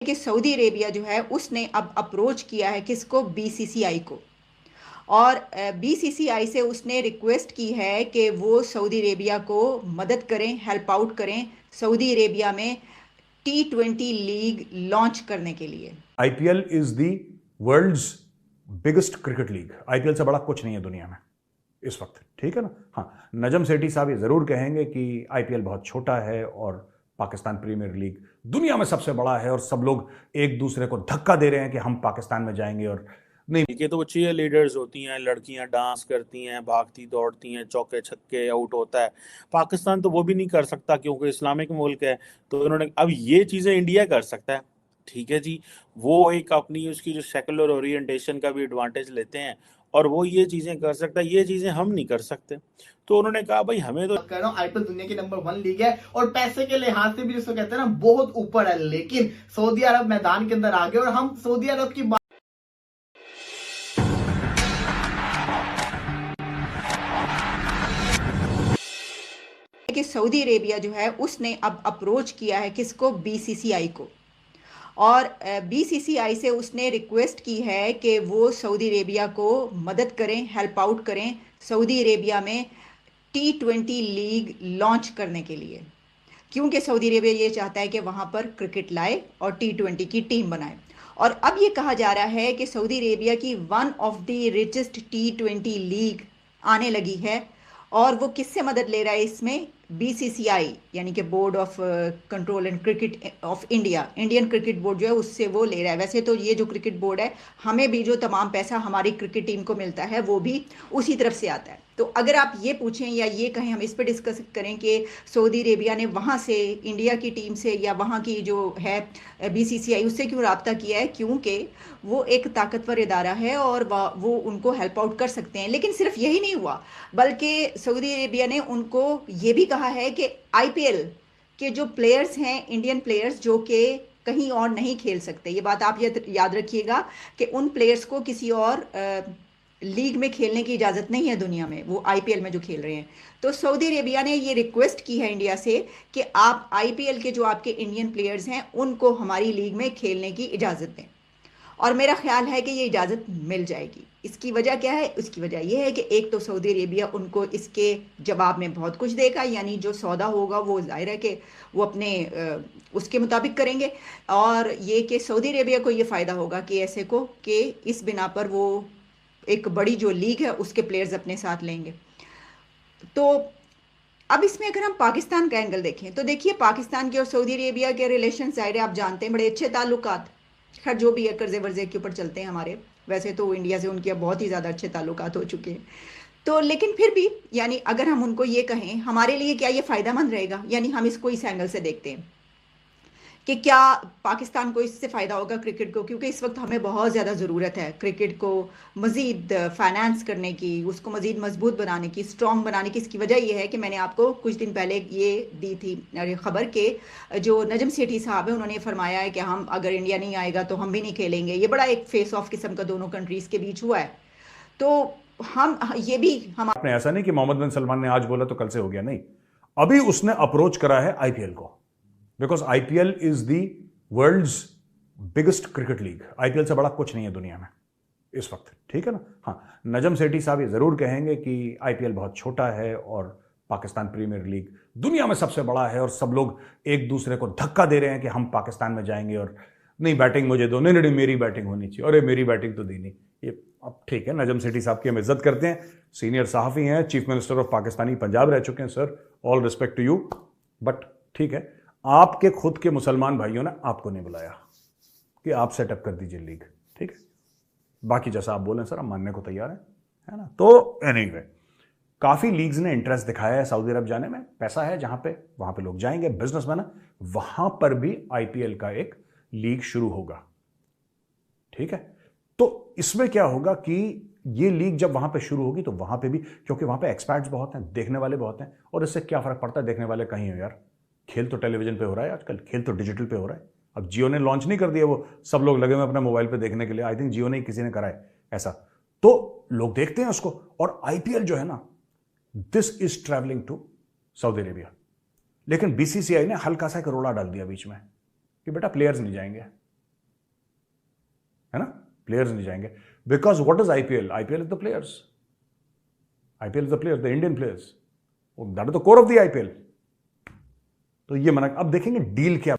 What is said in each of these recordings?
कि Saudi Arabia जो है उसने अब अप्रोच किया है किसको, बीसीसीआई को। और बीसीसीआई से उसने रिक्वेस्ट की है कि वो सऊदी अरेबिया को मदद करें, हेल्प आउट करें सऊदी अरेबिया में T20 लीग लॉन्च करने के लिए। IPL is the world's biggest cricket league. IPL से बड़ा कुछ नहीं है दुनिया में इस वक्त, ठीक है ना। हाँ, नजम सेठी साहब ये जरूर कहेंगे कि आईपीएल बहुत छोटा है और पाकिस्तान प्रीमियर लीग दुनिया में सबसे बड़ा है और सब लोग एक दूसरे को धक्का दे रहे हैं कि हम पाकिस्तान में जाएंगे और नहीं। ठीक है, तो वो चीयर लीडर्स होती हैं, लड़कियां डांस करती हैं, भागती दौड़ती हैं, चौके छक्के आउट होता है। पाकिस्तान तो वो भी नहीं कर सकता क्योंकि इस्लामिक मुल्क है। तो उन्होंने अब ये चीजें इंडिया कर सकता है। ठीक है जी, वो एक अपनी उसकी जो सेकुलर ओरिएंटेशन का भी एडवांटेज लेते हैं और वो ये चीजें कर सकता है, ये चीजें हम नहीं कर सकते। तो उन्होंने कहा भाई हमें तो कर रहा हूं, आईपीएल दुनिया की नंबर 1 लीग है और पैसे के लिहाज से भी जिसको कहते हैं ना बहुत ऊपर है, लेकिन सऊदी अरब मैदान के अंदर आ गए और हम सऊदी अरब की कि सऊदी अरेबिया जो है उसने अब अप्रोच किया है किसको, बीसीसीआई को। और बीसीसीआई से उसने रिक्वेस्ट की है कि वो सऊदी अरेबिया को मदद करें, हेल्प आउट करें सऊदी अरेबिया में T20 लीग लॉन्च करने के लिए, क्योंकि सऊदी अरेबिया ये चाहता है कि वहाँ पर क्रिकेट लाए और T20 की टीम बनाए। और अब ये कहा जा रहा है कि सऊदी अरेबिया की one of the richest T20 league आने लगी है। और वो किससे मदद ले रहा है इसमें, बीसीसीआई यानी कि board of control and cricket of India, Indian cricket board जो है उससे वो ले रहा है। वैसे तो ये जो क्रिकेट बोर्ड है, हमें भी जो तमाम पैसा हमारी क्रिकेट टीम को मिलता है वो भी उसी तरफ से आता है। तो अगर आप ये पूछें या ये कहें, हम इस पर डिस्कस करें कि सऊदी अरेबिया ने वहाँ से इंडिया की टीम से या वहाँ की जो है बीसीसीआई उससे क्यों रब्ता किया है, क्योंकि वो एक ताकतवर इदारा है और वो उनको हेल्प आउट कर सकते हैं। लेकिन सिर्फ यही नहीं हुआ, बल्कि सऊदी अरेबिया ने उनको ये भी कहा है कि आईपीएल के जो प्लेयर्स हैं, इंडियन प्लेयर्स जो कि कहीं और नहीं खेल सकते, ये बात आप याद रखिएगा कि उन प्लेयर्स को किसी और लीग में खेलने की इजाज़त नहीं है दुनिया में, वो आईपीएल में जो खेल रहे हैं। तो सऊदी अरेबिया ने ये रिक्वेस्ट की है इंडिया से कि आप आईपीएल के जो आपके इंडियन प्लेयर्स हैं उनको हमारी लीग में खेलने की इजाज़त दें। और मेरा ख्याल है कि ये इजाज़त मिल जाएगी। इसकी वजह क्या है, उसकी वजह ये है कि एक तो सऊदी अरेबिया उनको इसके जवाब में बहुत कुछ देगा, यानी जो सौदा होगा वो ज़ाहिर है कि वो अपने उसके मुताबिक करेंगे। और ये कि सऊदी अरेबिया को ये फ़ायदा होगा कि ऐसे को कि इस बिना पर वो एक बड़ी जो लीग है उसके प्लेयर्स अपने साथ लेंगे। तो अब इसमें अगर हम पाकिस्तान का एंगल देखें तो देखिए, पाकिस्तान के और सऊदी अरेबिया के रिलेशन ज़ाहिर है आप जानते हैं बड़े अच्छे ताल्लुकात, खैर जो भी है कर्जे वर्जे के ऊपर चलते हैं हमारे। वैसे तो इंडिया से उनके अब बहुत ही ज़्यादा अच्छे ताल्लुकात हो चुके हैं। तो लेकिन फिर भी यानी अगर हम उनको ये कहें, हमारे लिए क्या ये फ़ायदेमंद रहेगा, यानी हम इसको इस एंगल से देखते हैं कि क्या पाकिस्तान को इससे फ़ायदा होगा क्रिकेट को, क्योंकि इस वक्त हमें बहुत ज़्यादा ज़रूरत है क्रिकेट को मज़ीद फाइनेंस करने की, उसको मज़ीद मजबूत बनाने की, स्ट्रॉन्ग बनाने की। इसकी वजह यह है कि मैंने आपको कुछ दिन पहले ये दी थी खबर के जो नजम सेठी साहब हैं उन्होंने फरमाया है कि हम अगर इंडिया नहीं आएगा तो हम भी नहीं खेलेंगे। ये बड़ा एक फेस ऑफ किस्म का दोनों कंट्रीज़ के बीच हुआ है। तो हम ये भी हम आपने ऐसा नहीं कि मोहम्मद बिन सलमान ने आज बोला तो कल से हो गया, नहीं, अभी उसने अप्रोच करा है आईपीएल को, because IPL is the world's biggest cricket league. IPL से बड़ा कुछ नहीं है दुनिया में इस वक्त, ठीक है ना। हाँ, नजम सेठी साहब ये जरूर कहेंगे कि आईपीएल बहुत छोटा है और पाकिस्तान प्रीमियर लीग दुनिया में सबसे बड़ा है और सब लोग एक दूसरे को धक्का दे रहे हैं कि हम पाकिस्तान में जाएंगे और नहीं, बैटिंग मुझे दो, नहीं नहीं मेरी बैटिंग होनी चाहिए, अरे मेरी बैटिंग तो दी नहीं। ये अब ठीक है, नजम सेठी साहब की हम इज्जत करते हैं, सीनियर सहाफ़ी हैं, chief minister of Pakistani Punjab रह चुके हैं, sir all respect to you, but ठीक है, आपके खुद के मुसलमान भाइयों ने आपको नहीं बुलाया कि आप सेटअप कर दीजिए लीग, ठीक है। बाकी जैसा आप बोलें सर हम मानने को तैयार हैं, है ना। तो एनीवे, काफ़ी लीग्स ने इंटरेस्ट दिखाया है सऊदी अरब जाने में, पैसा है जहां पे वहां पे लोग जाएंगे, बिजनेसमैन है, वहां पर भी आईपीएल का एक लीग शुरू होगा, ठीक है। तो इसमें क्या होगा कि ये लीग जब वहां पे शुरू होगी तो वहां पे भी, क्योंकि वहां पे एक्सपर्ट्स बहुत हैं, देखने वाले बहुत हैं, और इससे क्या फर्क पड़ता है देखने वाले कहीं हो यार, खेल तो टेलीविजन पे हो रहा है आजकल, खेल तो डिजिटल पे हो रहा है। अब जियो ने लॉन्च नहीं कर दिया, वो सब लोग लगे हुए अपने मोबाइल पे देखने के लिए, आई थिंक जियो ने किसी ने करा है ऐसा, तो लोग देखते हैं उसको। और आईपीएल जो है ना, this is travelling to Saudi Arabia, लेकिन बीसीसीआई ने हल्का सा एक रोड़ा डाल दिया बीच में कि बेटा प्लेयर्स नहीं जाएंगे, है ना, प्लेयर्स नहीं जाएंगे because what is IPL? IPL is the players, IPL is the players, the Indian players, that is the core of the IPL. तो ये मना, अब देखेंगे डील क्या।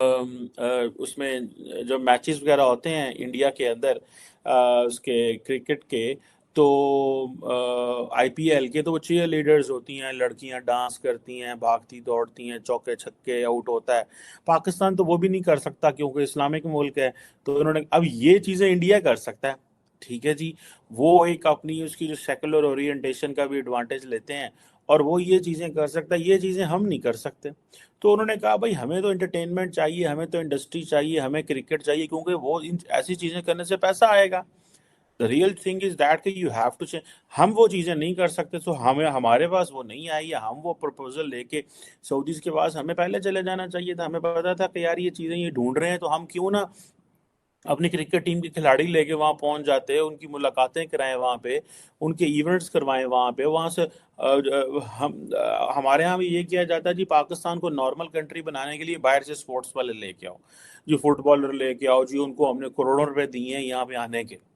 उसमें जो मैचेस वगैरह होते हैं इंडिया के अंदर उसके क्रिकेट के, तो आईपीएल के, तो वो चीयर लीडर्स होती हैं, लड़कियां डांस करती हैं, भागती दौड़ती हैं, चौके छक्के आउट होता है। पाकिस्तान तो वो भी नहीं कर सकता क्योंकि इस्लामिक मुल्क है, तो उन्होंने अब ये चीज़ें इंडिया कर सकता है। ठीक है जी, वो एक अपनी उसकी जो सेकुलर ओरिएंटेशन का भी एडवांटेज लेते हैं और वो ये चीज़ें कर सकता है, ये चीज़ें हम नहीं कर सकते। तो उन्होंने कहा भाई हमें तो एंटरटेनमेंट चाहिए, हमें तो इंडस्ट्री चाहिए, हमें क्रिकेट चाहिए, क्योंकि वो इन ऐसी चीज़ें करने से पैसा आएगा। The real thing is that कि यू हैव टू चेंज। हम वो चीज़ें नहीं कर सकते, तो हमें हमारे पास वो नहीं आई, या हम वो प्रपोजल लेके सऊदीज़ के पास हमें पहले चले जाना चाहिए था। हमें पता था कि यार ये चीज़ें ये ढूंढ रहे हैं, तो हम क्यों ना अपनी क्रिकेट टीम के खिलाड़ी लेके वहाँ पहुँच जाते हैं, उनकी मुलाकातें कराएं वहाँ पे, उनके इवेंट्स करवाएं वहाँ पे। वहाँ से हमारे यहाँ भी ये किया जाता है जी, पाकिस्तान को नॉर्मल कंट्री बनाने के लिए बाहर से स्पोर्ट्स वाले लेके आओ जी, फुटबॉलर लेके आओ जी, उनको हमने करोड़ों रुपए दिए हैं यहाँ पे आने के।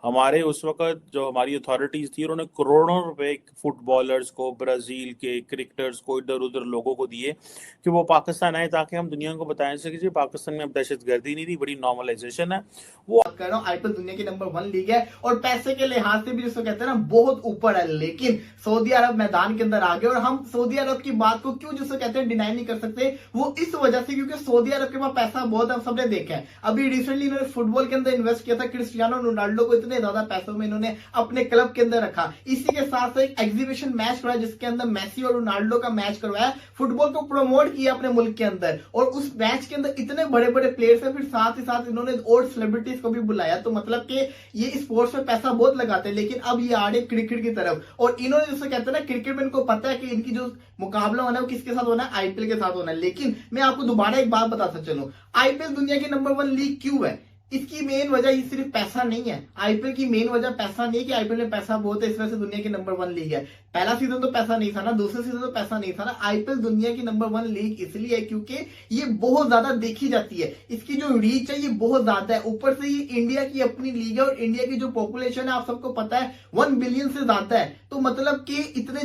हमारे उस वक्त जो हमारी अथॉरिटीज थी उन्होंने करोड़ों रुपए फुटबॉलर्स को, ब्राजील के क्रिकेटर्स को, इधर उधर लोगों को दिए कि वो पाकिस्तान आए, ताकि हम दुनिया को बताएं सके कि पाकिस्तान में अब दहशतगर्दी नहीं थी, बड़ी नॉर्मलाइजेशन है। वो बात कर रहा हूँ, आईपीएल दुनिया की नंबर 1 लीग है और पैसे के लिहाज से भी जिसको कहते हैं ना बहुत ऊपर है, लेकिन सऊदी अरब मैदान के अंदर आ गए। और हम सऊदी अरब की बात को क्यों जिसको कहते हैं डिनाई नहीं कर सकते, वो इस वजह से क्योंकि सऊदी अरब के पास पैसा बहुत है, हम सबने देखा है। अभी रिसेंटली इन्होंने फुटबॉल के अंदर इन्वेस्ट किया था, क्रिस्टियानो रोनाल्डो को इतने ज्यादा पैसों में इन्होंने अपने क्लब के अंदर रखा। इसी के साथ साथ एक एग्जीबिशन मैच करवाया जिसके अंदर मेसी और रोनाल्डो का मैच करवाया, फुटबॉल को प्रमोट किया अपने मुल्क के अंदर, और उस मैच के अंदर इतने बड़े बड़े प्लेयर्स हैं, फिर साथ ही साथ इन्होंने और सेलिब्रिटीज को भी बुलाया। तो मतलब कि ये स्पोर्ट्स में पैसा बहुत लगाते हैं, लेकिन अब ये आ रहे क्रिकेट की तरफ। और इन्होंने जैसे कहते हैं ना, क्रिकेट में इनको पता है कि इनकी जो मुकाबला होना है वो किसके साथ होना है, आईपीएल के साथ होना है। लेकिन मैं आपको दोबारा एक बात बताता चलूं, आईपीएल दुनिया की नंबर 1 लीग क्यों है? इसकी मेन वजह ये सिर्फ पैसा नहीं है। आईपीएल की मेन वजह पैसा नहीं है कि आईपीएल में पैसा बहुत है इस वजह से दुनिया की नंबर 1 लीग है। पहला सीजन तो पैसा नहीं था ना, दूसरे सीजन तो पैसा नहीं था ना। आईपीएल दुनिया की नंबर 1 लीग इसलिए है क्योंकि ये बहुत ज्यादा देखी जाती है, इसकी जो रीच है ये बहुत ज्यादा है। ऊपर से ये इंडिया की अपनी लीग है और इंडिया की जो पॉपुलेशन है आप सबको पता है 1 बिलियन से ज्यादा है। तो मतलब कि इतने